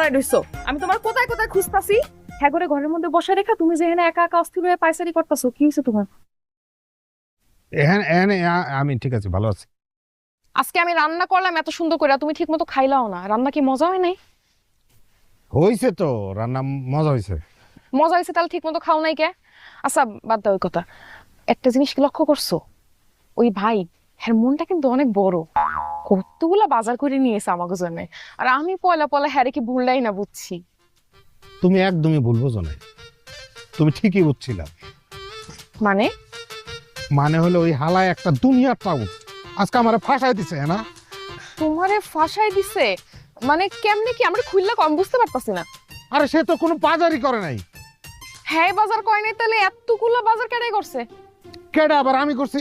দাঁড়ায় রইছো? আমি তোমার কোথায় কোথায় খুঁজতাছি, হ্যাঁ করে ঘরের মধ্যে বসে রেখা তুমি যে এখানে একা একা অস্থির হয়ে পায়চারি করতেছো, কি হয়েছে তোমার? এখানে এখানে আমি ঠিক আছে, ভালো আছি। আজকে আমি রান্না করলাম এত সুন্দর করে, তুমি ঠিক মতো খাইলাও না। রান্না কি মজা হয় নাই? হয়েছে তো, রান্না মজা হয়েছে। মজা হয়েছে তাহলে ঠিক মতো খাও নাই কে? আচ্ছা বাদ দাও ওই কথা। একটা জিনিস কি লক্ষ্য করছো? ওই ভাই, হ্যাঁ মনটা কিন্তু অনেক বড়। কতগুলা বাজার করে নিয়েছে আমাকে জন্য। আর আমি পয়লা পয়লা হ্যারে কি ভুললাই না বুঝছি। তুমি একদমই ভুল বোঝো নাই, তুমি ঠিকই বুঝছিলা। মানে? মানে হলো ওই হালায় একটা দুনিয়ার টাউট আজকে আমার ফাঁসাই দিছে না। তোমারে ফাঁসাই দিছে? মানে কেমনে কি আমরা খুললা কম বুঝতে পারতাছি না। আরে সে তো কোনো বাজারই করে নাই। হ্যাঁ বাজার করে নাই তাহলে এতগুলা বাজার কেডাই করছে? কেডা আবার আমি করছি?